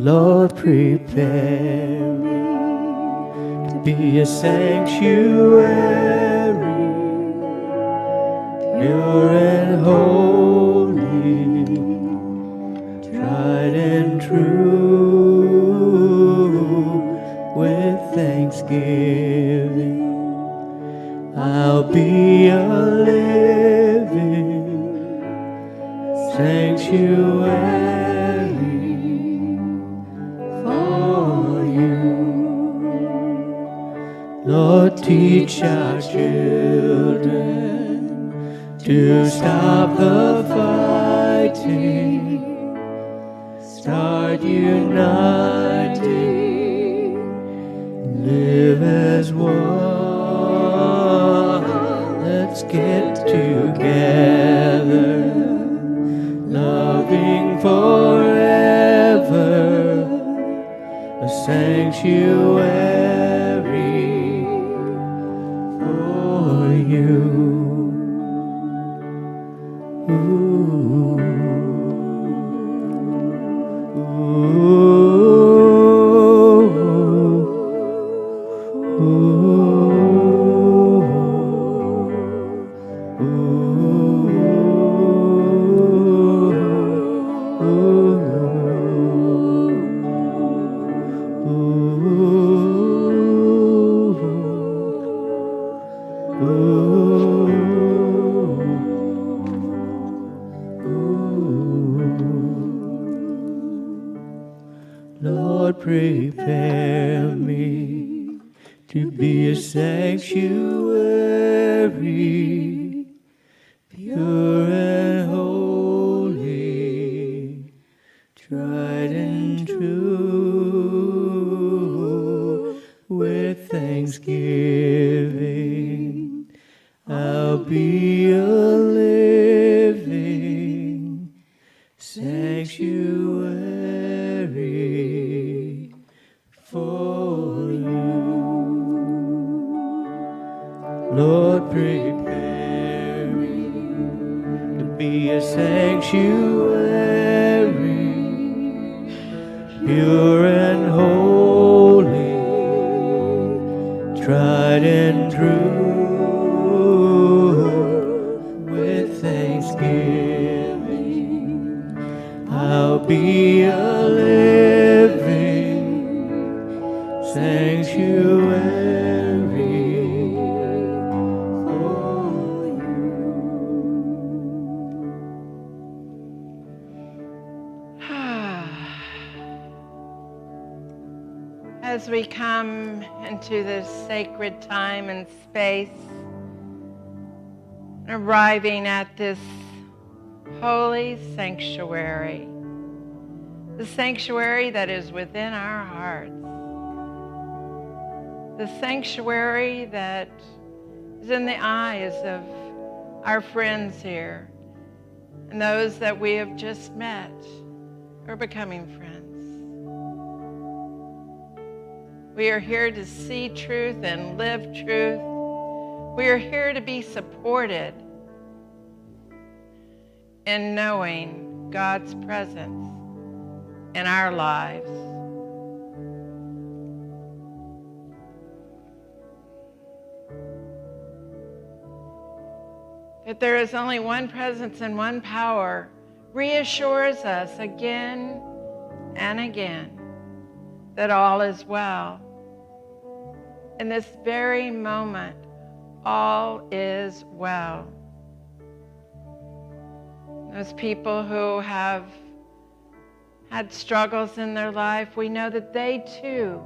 Lord, prepare me to be a sanctuary, pure and holy, tried and true. With thanksgiving, I'll be a living sanctuary for you. Lord, teach our children to stop the fighting, start uniting, live as one. Let's get together, loving forever, a sanctuary for you. Ooh. Lord, prepare me to be a sanctuary, pure and holy, tried and true. With thanksgiving, I'll be a living sanctuary for you. Lord, prepare me to be a sanctuary, pure and holy, tried and true. With thanksgiving, I'll be a living sanctuary for you. As we come into this sacred time and space, arriving at this holy sanctuary, the sanctuary that is within our hearts, the sanctuary that is in the eyes of our friends here and those that we have just met or becoming friends. We are here to see truth and live truth. We are here to be supported in knowing God's presence in our lives. That there is only one presence and one power reassures us again and again that all is well. In this very moment, all is well. Those people who have had struggles in their life, we know that they too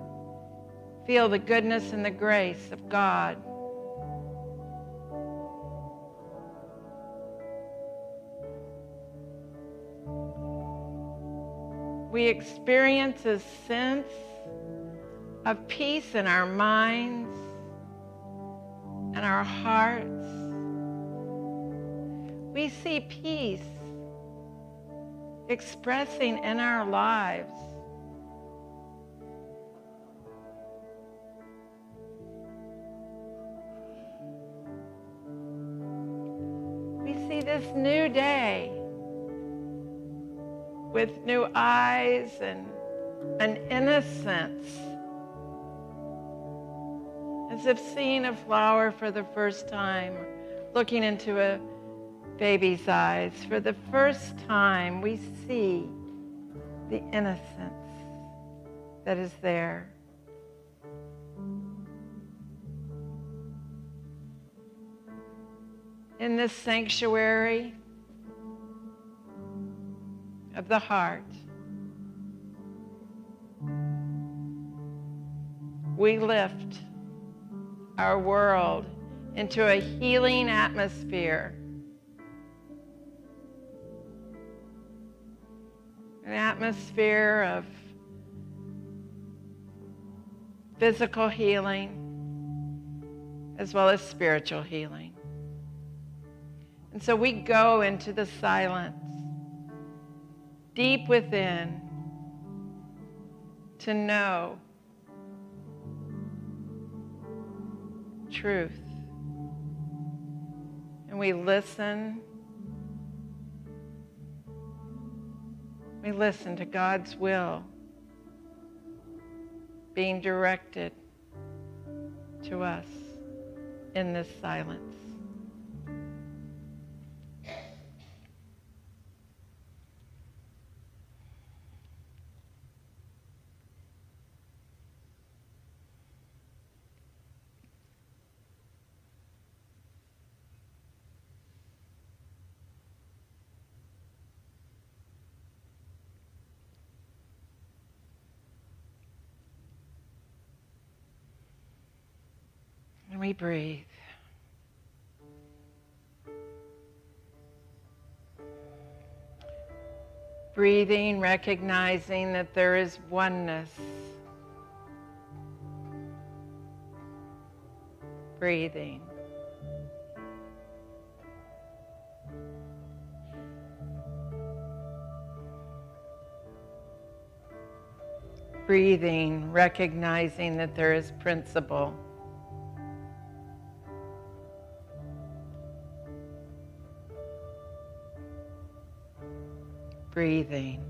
feel the goodness and the grace of God. We experience a sense of peace in our minds and our hearts. We see peace expressing in our lives. We see this new day with new eyes and an innocence, as if seeing a flower for the first time, looking into a baby's eyes. For the first time, we see the innocence that is there. In this sanctuary of the heart, we lift our world into a healing atmosphere. An atmosphere of physical healing as well as spiritual healing. And so we go into the silence deep within to know truth. And we listen. We listen to God's will being directed to us in this silence. And we breathe. Breathing, recognizing that there is oneness. Breathing. Breathing, recognizing that there is principle. Breathing.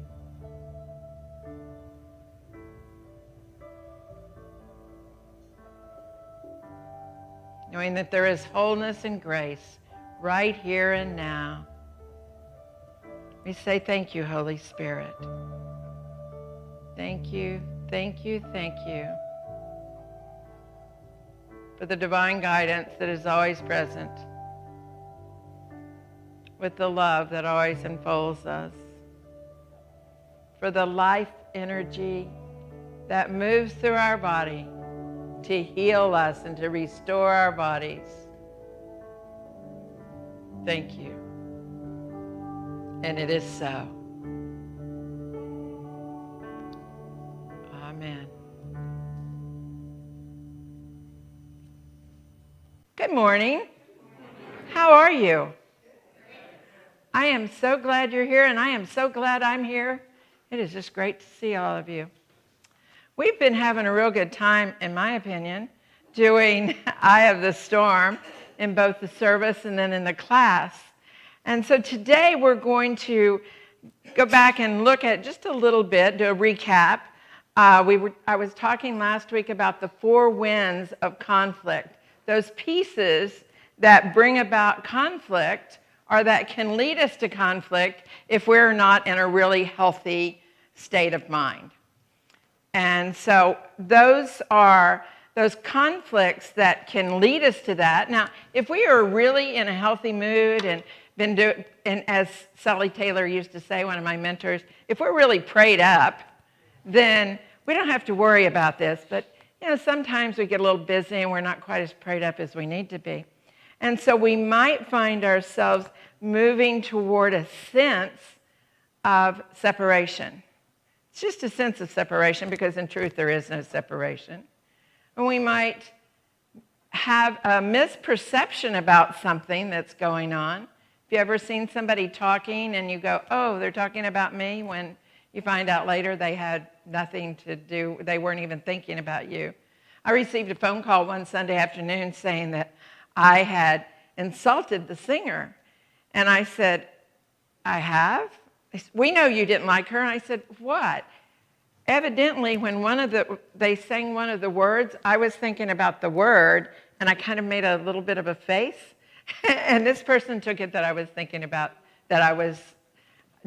Knowing that there is wholeness and grace right here and now. We say thank you, Holy Spirit. Thank you, thank you, thank you for the divine guidance that is always present, with the love that always enfolds us, for the life energy that moves through our body to heal us and to restore our bodies. Thank you. And it is so. Amen. Good morning. How are you? I am so glad you're here, and I am so glad I'm here. It is just great to see all of you. We've been having a real good time, in my opinion, doing Eye of the Storm in both the service and then in the class. And so today we're going to go back and look at just a little bit, do a recap. I was talking last week about the 4 winds of conflict, those pieces that bring about conflict or that can lead us to conflict if we're not in a really healthy state of mind. And so those are those conflicts that can lead us to that. Now, if we are really in a healthy mood and and as Sally Taylor used to say, one of my mentors, if we're really prayed up, then we don't have to worry about this. But, sometimes we get a little busy and we're not quite as prayed up as we need to be. And so we might find ourselves moving toward a sense of separation. It's just a sense of separation because in truth there is no separation. And we might have a misperception about something that's going on. Have you ever seen somebody talking and you go, oh, they're talking about me, when you find out later they had nothing to do, they weren't even thinking about you? I received a phone call one Sunday afternoon saying that I had insulted the singer. And I said, I have? We know you didn't like her. And I said, what? evidently, when they sang one of the words, I was thinking about the word, and I kind of made a little bit of a face. And this person took it that I was thinking about, that I was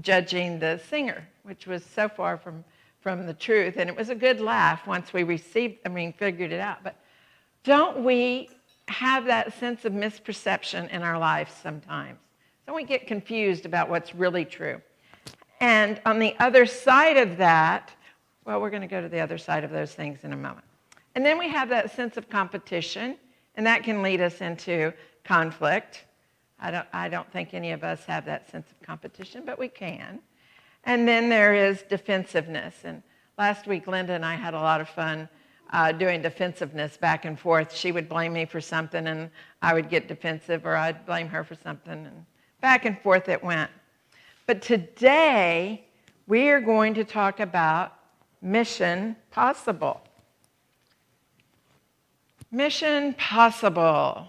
judging the singer, which was so far from the truth. And it was a good laugh once we figured it out. But don't we have that sense of misperception in our lives sometimes? Don't we get confused about what's really true? And on the other side of that, well, we're going to go to the other side of those things in a moment. And then we have that sense of competition, and that can lead us into conflict. I don't think any of us have that sense of competition, but we can. And then there is defensiveness. And last week, Linda and I had a lot of fun doing defensiveness back and forth. She would blame me for something, and I would get defensive, or I'd blame her for something, and back and forth it went. But today, we are going to talk about Mission Possible. Mission Possible.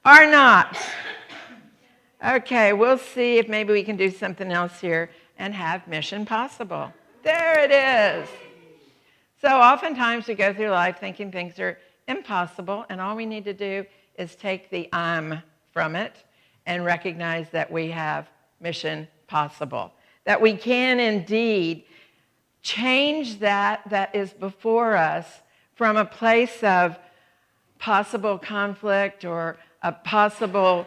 Or not. Okay, we'll see if maybe we can do something else here and have Mission Possible. There it is. So oftentimes we go through life thinking things are impossible, and all we need to do is take the I'm from it and recognize that we have Mission Possible. That we can indeed change that is before us from a place of possible conflict or a possible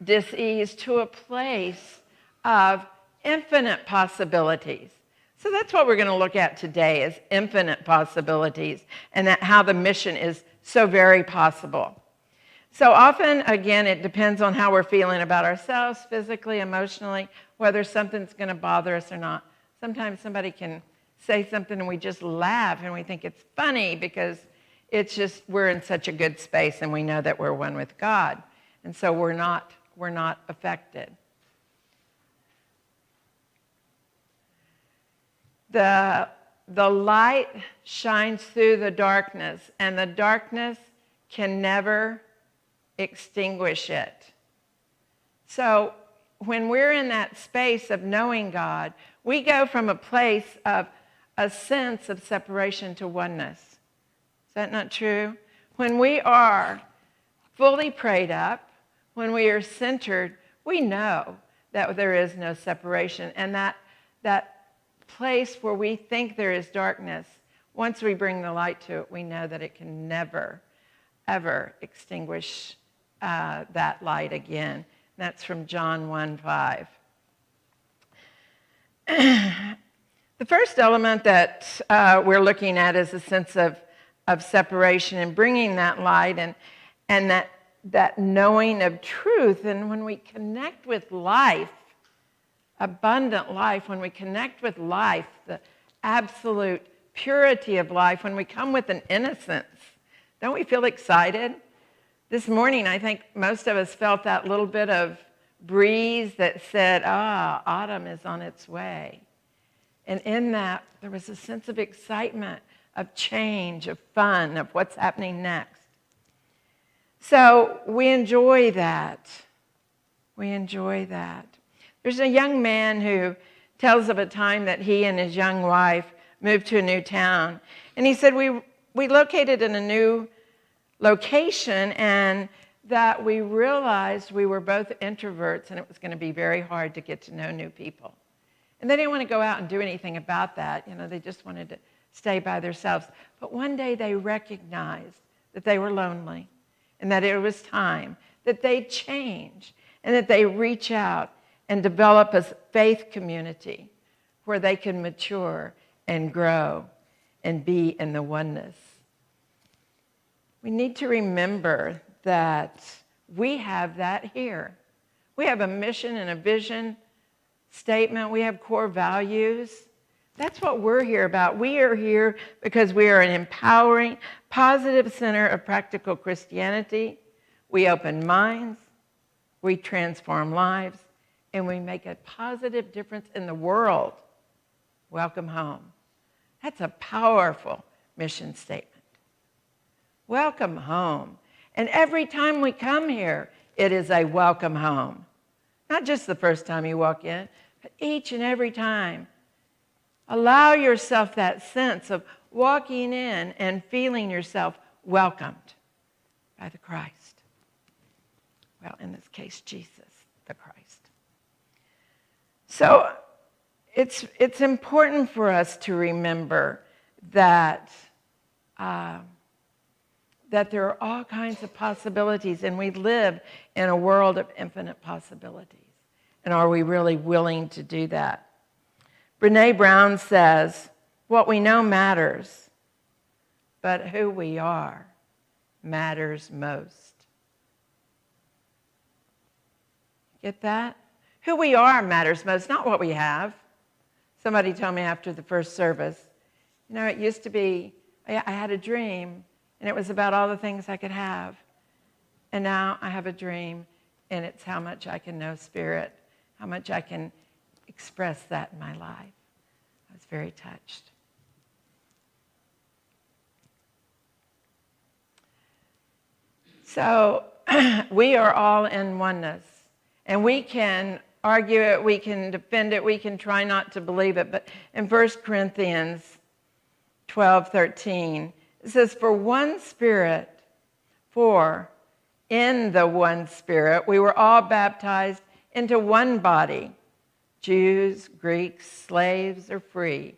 dis-ease to a place of infinite possibilities. So that's what we're going to look at today, is infinite possibilities, and that how the mission is so very possible. So often, again, it depends on how we're feeling about ourselves, physically, emotionally, whether something's going to bother us or not. Sometimes somebody can say something and we just laugh and we think it's funny because it's just we're in such a good space and we know that we're one with God. And so we're not affected. The light shines through the darkness, and the darkness can never extinguish it. So when we're in that space of knowing God, we go from a place of a sense of separation to oneness. Is that not true? When we are fully prayed up, when we are centered, we know that there is no separation, and that place where we think there is darkness, once we bring the light to it, we know that it can never, ever extinguish that light again. That's from John 1:5. The first element that we're looking at is a sense of separation and bringing that light and that knowing of truth. And when we connect with life, abundant life, when we connect with life, the absolute purity of life, when we come with an innocence, don't we feel excited? This morning, I think most of us felt that little bit of breeze that said, autumn is on its way. And in that, there was a sense of excitement, of change, of fun, of what's happening next. So we enjoy that. We enjoy that. There's a young man who tells of a time that he and his young wife moved to a new town. And he said, we located in a new location, and that we realized we were both introverts and it was going to be very hard to get to know new people. And they didn't want to go out and do anything about that. They just wanted to stay by themselves. But one day they recognized that they were lonely and that it was time that they change and that they reach out and develop a faith community where they can mature and grow and be in the oneness. We need to remember that we have that here. We have a mission and a vision statement. We have core values. That's what we're here about. We are here because we are an empowering, positive center of practical Christianity. We open minds, we transform lives, and we make a positive difference in the world. Welcome home. That's a powerful mission statement. Welcome home. And every time we come here, it is a welcome home. Not just the first time you walk in, but each and every time. Allow yourself that sense of walking in and feeling yourself welcomed by the Christ. Well, in this case, Jesus, the Christ. So it's important for us to remember that there are all kinds of possibilities, and we live in a world of infinite possibilities. And are we really willing to do that? Brene Brown says, what we know matters, but who we are matters most. Get that? Who we are matters most, not what we have. Somebody told me after the first service, it used to be, I had a dream, and it was about all the things I could have. And now I have a dream, and it's how much I can know Spirit, how much I can express that in my life. I was very touched. So we are all in oneness, and we can argue it, we can defend it, we can try not to believe it. But in 1 Corinthians 12:13, it says, in the one Spirit, we were all baptized into one body, Jews, Greeks, slaves, or free.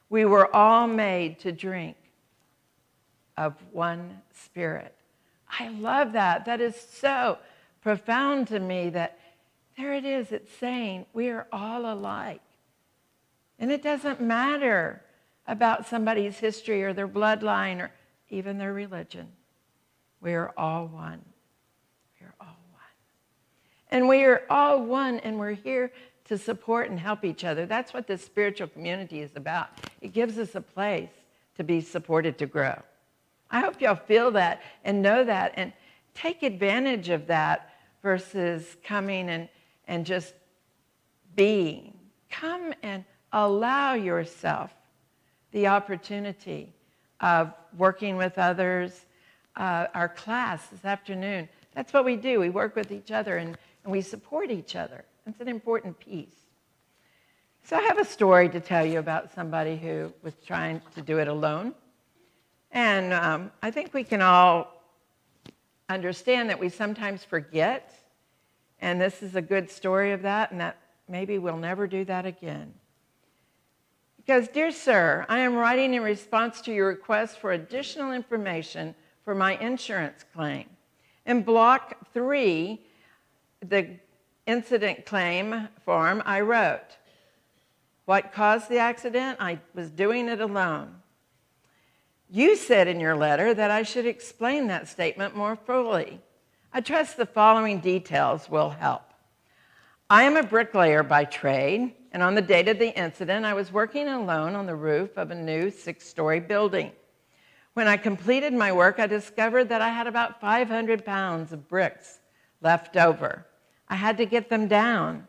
We were all made to drink of one Spirit. I love that. That is so profound to me that there it is. It's saying we are all alike. And it doesn't matter about somebody's history or their bloodline or even their religion. We are all one. We are all one. And we are all one, and we're here to support and help each other. That's what this spiritual community is about. It gives us a place to be supported to grow. I hope y'all feel that and know that and take advantage of that versus coming and just being. Come and allow yourself the opportunity of working with others. Our class this afternoon, that's what we do. We work with each other and we support each other. It's an important piece. So I have a story to tell you about somebody who was trying to do it alone. And I think we can all understand that we sometimes forget. And this is a good story of that, and that maybe we'll never do that again. Because, dear sir, I am writing in response to your request for additional information for my insurance claim. In block 3, the incident claim form, I wrote, what caused the accident? I was doing it alone. You said in your letter that I should explain that statement more fully. I trust the following details will help. I am a bricklayer by trade, and on the date of the incident, I was working alone on the roof of a new 6-story building. When I completed my work, I discovered that I had about 500 pounds of bricks left over. I had to get them down.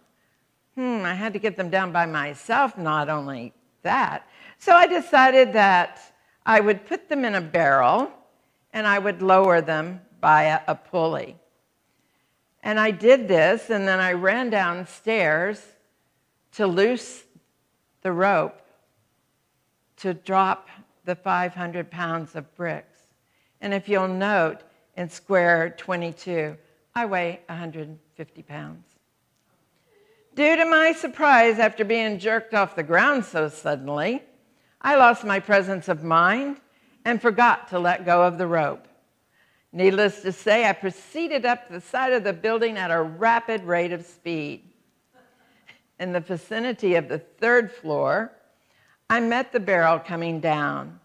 I had to get them down by myself, not only that. So I decided that I would put them in a barrel and I would lower them by a pulley. And I did this, and then I ran downstairs to loose the rope to drop the 500 pounds of bricks. And if you'll note, in square 22, I weigh 150 pounds. Due to my surprise after being jerked off the ground so suddenly, I lost my presence of mind and forgot to let go of the rope. Needless to say, I proceeded up the side of the building at a rapid rate of speed. In the vicinity of the 3rd floor, I met the barrel coming down.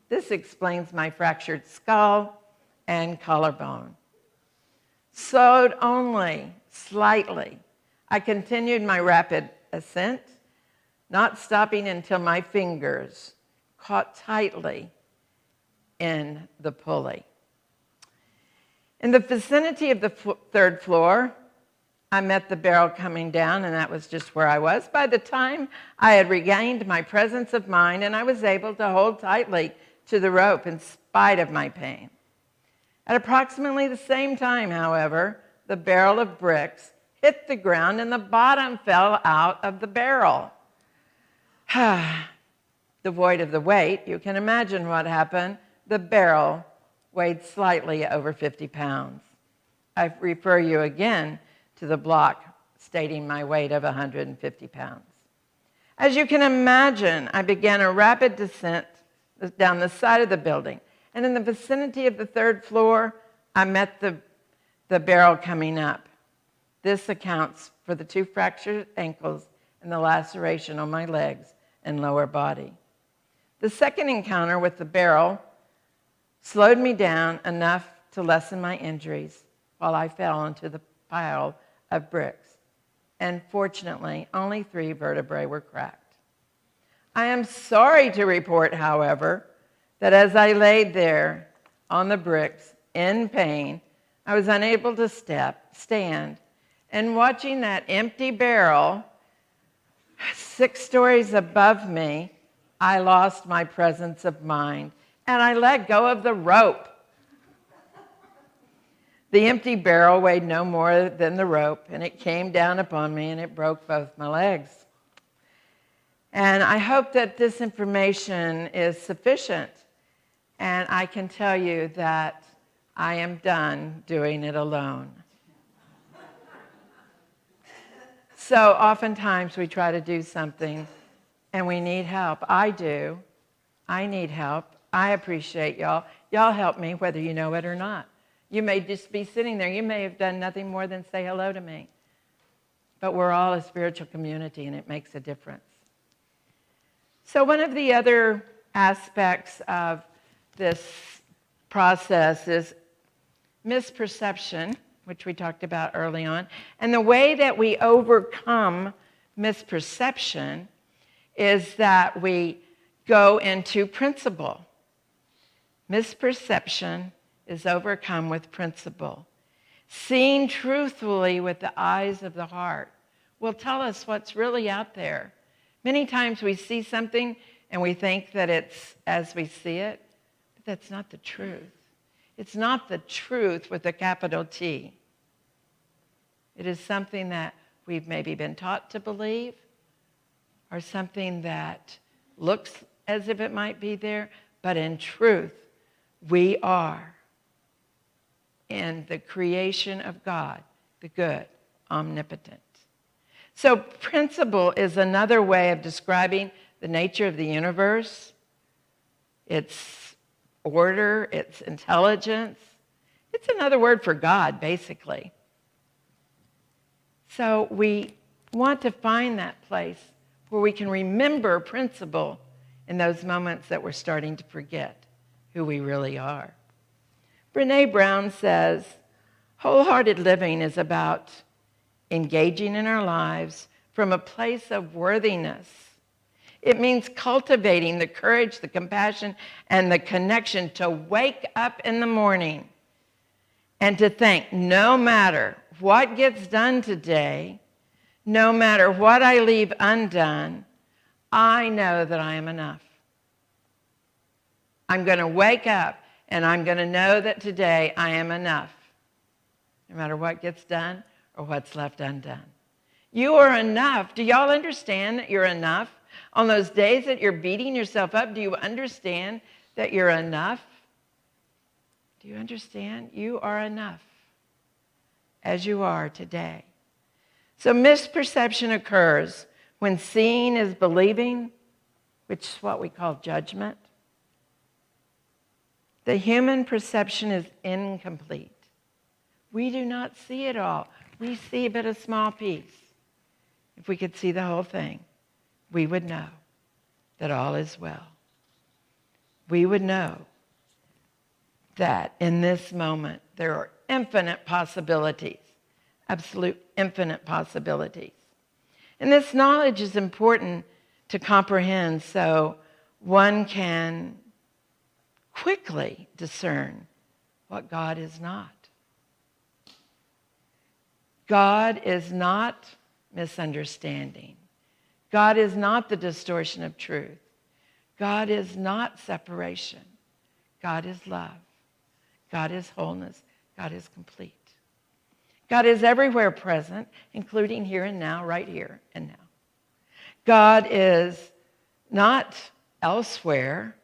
This explains my fractured skull and collarbone. Slowed only slightly, I continued my rapid ascent, not stopping until my fingers caught tightly in the pulley. In the vicinity of the 3rd floor, I met the barrel coming down, and that was just where I was. By the time I had regained my presence of mind, and I was able to hold tightly to the rope in spite of my pain. At approximately the same time, however, the barrel of bricks hit the ground and the bottom fell out of the barrel. Devoid of the weight, you can imagine what happened. The barrel weighed slightly over 50 pounds. I refer you again to the block stating my weight of 150 pounds. As you can imagine, I began a rapid descent down the side of the building, and in the vicinity of the third floor, I met the barrel coming up. This accounts for the 2 fractured ankles and the laceration on my legs and lower body. The second encounter with the barrel slowed me down enough to lessen my injuries while I fell into the pile of bricks. And fortunately, only 3 vertebrae were cracked. I am sorry to report, however, that as I laid there on the bricks in pain, I was unable to stand, and watching that empty barrel 6 stories above me, I lost my presence of mind, and I let go of the rope. The empty barrel weighed no more than the rope, and it came down upon me, and it broke both my legs. And I hope that this information is sufficient, and I can tell you that I am done doing it alone. So oftentimes we try to do something, and we need help. I do. I need help. I appreciate y'all. Y'all help me whether you know it or not. You may just be sitting there. You may have done nothing more than say hello to me. But we're all a spiritual community, and it makes a difference. So one of the other aspects of this process is misperception, which we talked about early on. And the way that we overcome misperception is that we go into principle. Misperception is overcome with principle. Seeing truthfully with the eyes of the heart will tell us what's really out there. Many times we see something and we think that it's as we see it, but that's not the truth. It's not the truth with a capital T. It is something that we've maybe been taught to believe, or something that looks as if it might be there, but in truth, we are in the creation of God, the good, omnipotent. So principle is another way of describing the nature of the universe, its order, its intelligence. It's another word for God, basically. So we want to find that place where we can remember principle in those moments that we're starting to forget who we really are. Brené Brown says, wholehearted living is about engaging in our lives from a place of worthiness. It means cultivating the courage, the compassion, and the connection to wake up in the morning and to think, no matter what gets done today, no matter what I leave undone, I know that I am enough. I'm going to wake up and I'm going to know that today I am enough, no matter what gets done or what's left undone. You are enough. Do y'all understand that you're enough? On those days that you're beating yourself up, do you understand that you're enough? Do you understand? You are enough as you are today. So misperception occurs when seeing is believing, which is what we call judgment. The human perception is incomplete. We do not see it all. We see but a small piece. If we could see the whole thing, we would know that all is well. We would know that in this moment there are infinite possibilities, absolute infinite possibilities. And this knowledge is important to comprehend so one can quickly discern what God is not. God is not misunderstanding. God is not the distortion of truth. God is not separation. God is love. God is wholeness. God is complete. God is everywhere present, including here and now, right here and now. God is not elsewhere,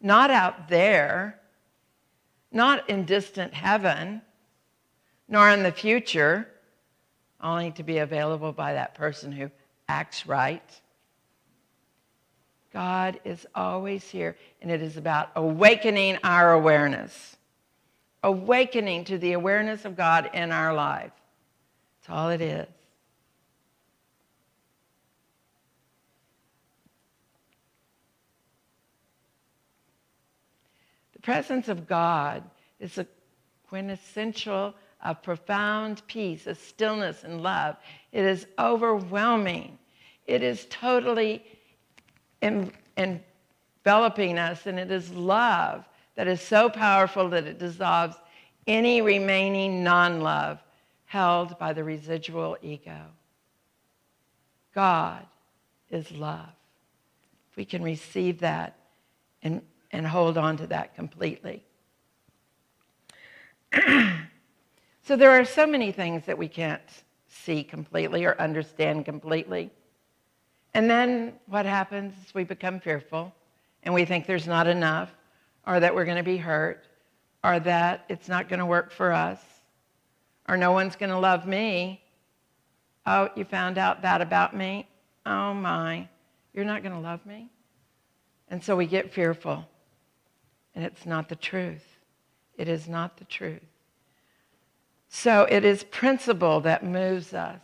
not out there, not in distant heaven, nor in the future, only to be available by that person who acts right. God is always here, and it is about awakening our awareness, awakening to the awareness of God in our life. That's all it is. The presence of God is a quintessential of profound peace, a stillness and love. It is overwhelming. It is totally enveloping us, and it is love that is so powerful that it dissolves any remaining non-love held by the residual ego. God is love. If we can receive that and hold on to that completely. So there are so many things that we can't see completely or understand completely. And then what happens is we become fearful and we think there's not enough, or that we're going to be hurt, or that it's not going to work for us, or no one's going to love me. Oh, you found out that about me? Oh my, you're not going to love me? And so we get fearful. And it's not the truth. It is not the truth. So it is principle that moves us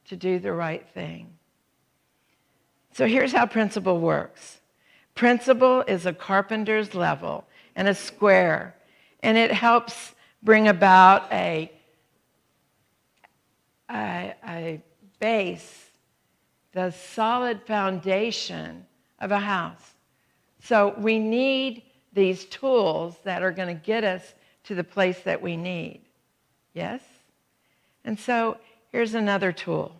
to do the right thing. So here's how principle works. Principle is a carpenter's level and a square, and it helps bring about a base, the solid foundation of a house. So we need these tools that are going to get us to the place that we need. Yes? And so here's another tool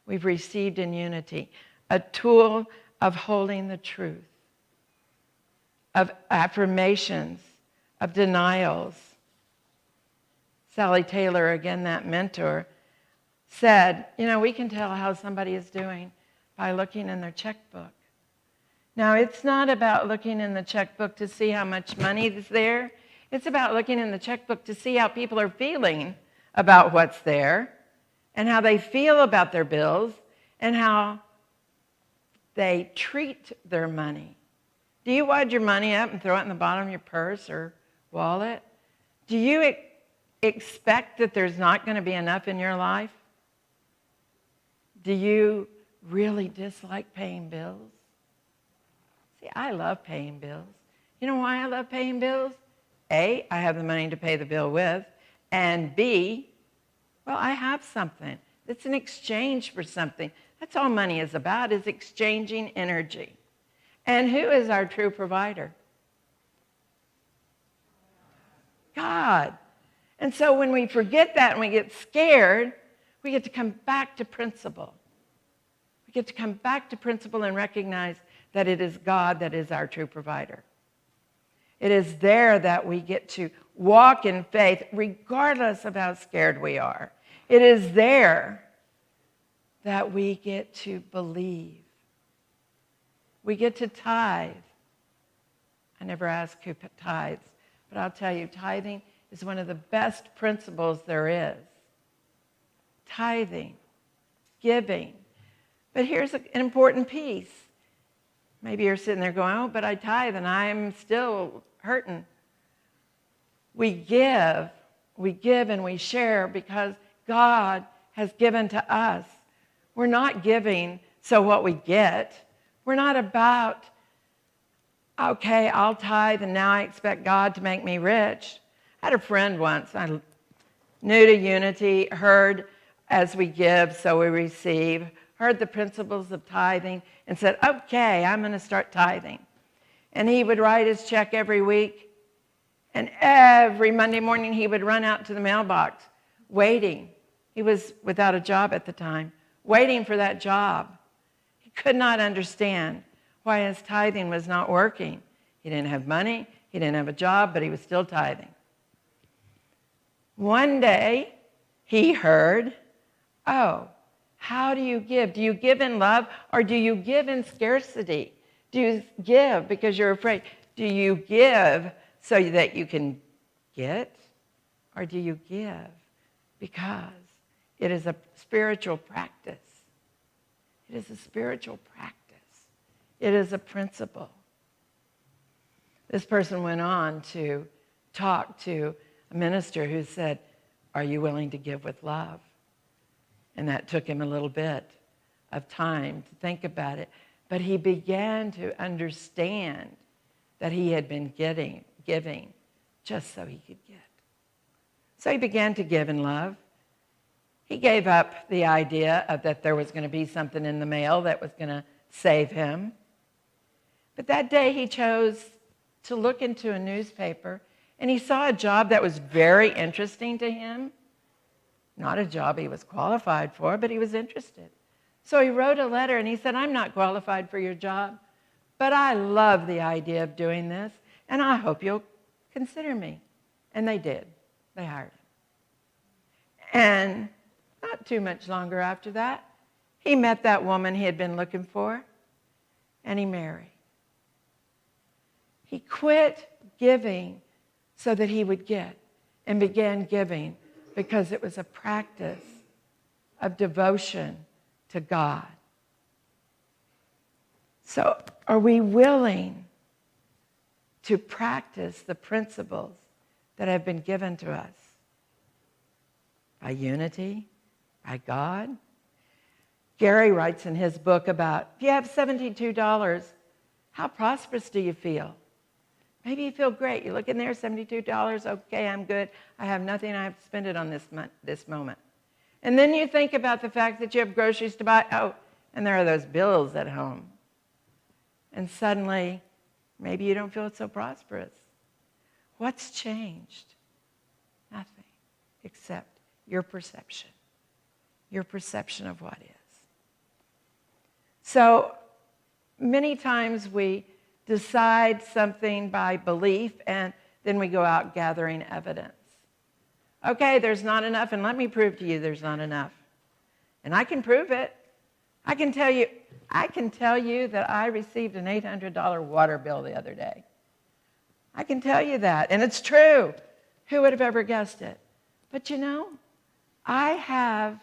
we've received in unity, a tool of holding the truth, of affirmations, of denials. Sally Taylor, again, that mentor, said, we can tell how somebody is doing by looking in their checkbook. Now, it's not about looking in the checkbook to see how much money is there. It's about looking in the checkbook to see how people are feeling about what's there and how they feel about their bills and how they treat their money. Do you wad your money up and throw it in the bottom of your purse or wallet? Do you expect that there's not going to be enough in your life? Do you really dislike paying bills? See, I love paying bills. You know why I love paying bills? A, I have the money to pay the bill with. And B, well, I have something. It's an exchange for something. That's all money is about, is exchanging energy. And who is our true provider? God. And so when we forget that and we get scared, we get to come back to principle. We get to come back to principle and recognize that it is God that is our true provider. It is there that we get to walk in faith regardless of how scared we are. It is there that we get to believe. We get to tithe. I never ask who tithes, but I'll tell you, tithing is one of the best principles there is. Tithing, giving. But here's an important piece. Maybe you're sitting there going, oh, but I tithe and I'm still hurting. We give and we share because God has given to us. We're not giving so what we get. We're not about, okay, I'll tithe and now I expect God to make me rich. I had a friend once, I new to Unity, heard as we give, so we receive, heard the principles of tithing and said, okay, I'm going to start tithing. And he would write his check every week. And every Monday morning he would run out to the mailbox waiting. He was without a job at the time, waiting for that job. He could not understand why his tithing was not working. He didn't have money, he didn't have a job, but he was still tithing. One day, he heard, oh, how do you give? Do you give in love or do you give in scarcity? Do you give because you're afraid? Do you give so that you can get? Or do you give because it is a spiritual practice? It is a spiritual practice. It is a principle. This person went on to talk to a minister who said, are you willing to give with love? And that took him a little bit of time to think about it. But he began to understand that he had been giving just so he could get. So he began to give in love. He gave up the idea of that there was going to be something in the mail that was going to save him. But that day he chose to look into a newspaper, and he saw a job that was very interesting to him. Not a job he was qualified for, but he was interested. So he wrote a letter and he said, I'm not qualified for your job, but I love the idea of doing this, and I hope you'll consider me. And they did. They hired him. And not too much longer after that, he met that woman he had been looking for, and he married. He quit giving so that he would get, and began giving because it was a practice of devotion to God. So are we willing to practice the principles that have been given to us by unity, by God? Gary writes in his book about, if you have $72, how prosperous do you feel? Maybe you feel great. You look in there, $72, okay, I'm good. I have nothing, I have to spend it on this moment. And then you think about the fact that you have groceries to buy, and there are those bills at home. And suddenly, maybe you don't feel so prosperous. What's changed? Nothing, except your perception of what is. So many times we decide something by belief, and then we go out gathering evidence. Okay, there's not enough, and let me prove to you there's not enough. And I can prove it. I can tell you that I received an $800 water bill the other day. I can tell you that, and it's true. Who would have ever guessed it? But you know, I have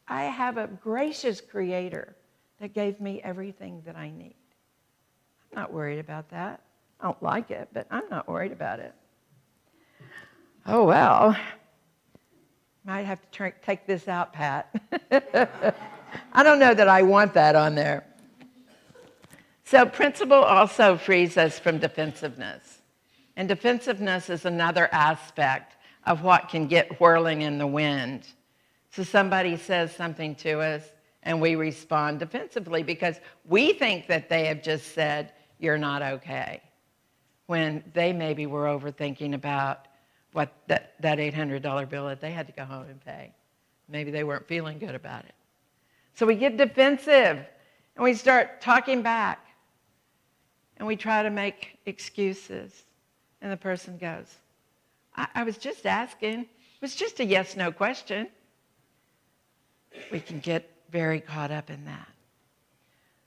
a gracious Creator that gave me everything that I need. I'm not worried about that. I don't like it, but I'm not worried about it. Oh, well, might have to take this out, Pat. I don't know that I want that on there. So principle also frees us from defensiveness. And defensiveness is another aspect of what can get whirling in the wind. So somebody says something to us, and we respond defensively because we think that they have just said, you're not okay, when they maybe were overthinking about what that $800 bill that they had to go home and pay. Maybe they weren't feeling good about it. So we get defensive, and we start talking back, and we try to make excuses. And the person goes, I was just asking. It was just a yes-no question. We can get very caught up in that.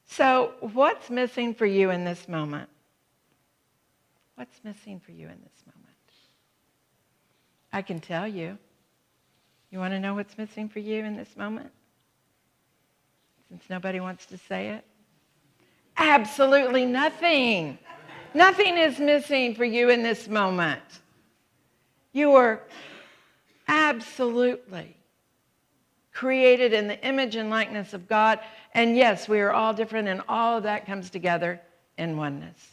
So what's missing for you in this moment? What's missing for you in this moment? I can tell you. You want to know what's missing for you in this moment? Since nobody wants to say it? Absolutely nothing. Nothing is missing for you in this moment. You are absolutely created in the image and likeness of God. And yes, we are all different, and all of that comes together in oneness.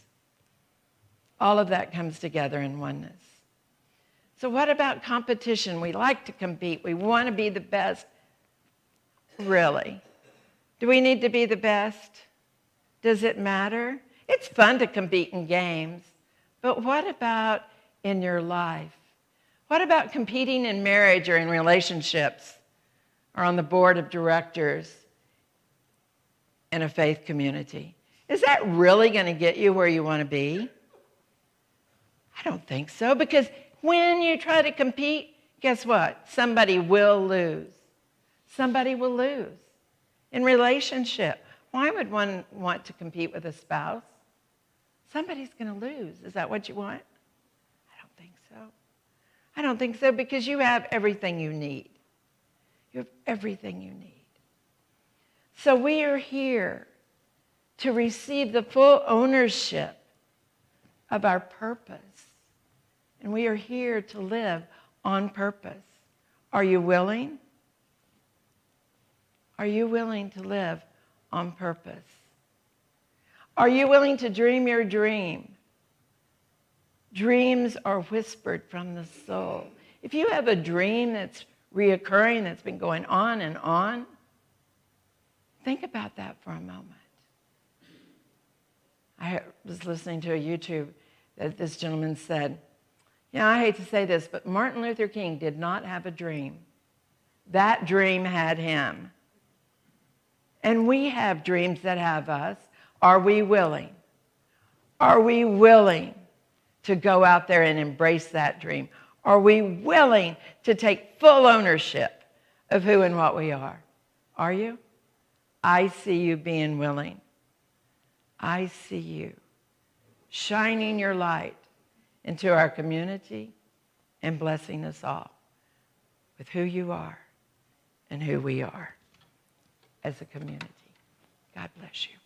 All of that comes together in oneness. So what about competition? We like to compete. We want to be the best. Really? Do we need to be the best? Does it matter? It's fun to compete in games, but what about in your life? What about competing in marriage or in relationships or on the board of directors in a faith community? Is that really going to get you where you want to be? I don't think so, because when you try to compete, guess what? Somebody will lose. Somebody will lose. In relationship, why would one want to compete with a spouse? Somebody's going to lose. Is that what you want? I don't think so. I don't think so, because you have everything you need. You have everything you need. So we are here to receive the full ownership of our purpose. And we are here to live on purpose. Are you willing? Are you willing to live on purpose? Are you willing to dream your dream? Dreams are whispered from the soul. If you have a dream that's reoccurring, that's been going on and on, think about that for a moment. I was listening to a YouTube that this gentleman said, I hate to say this, but Martin Luther King did not have a dream. That dream had him. And we have dreams that have us. Are we willing? Are we willing to go out there and embrace that dream? Are we willing to take full ownership of who and what we are? Are you? I see you being willing. I see you shining your light into our community and blessing us all with who you are and who we are as a community. God bless you.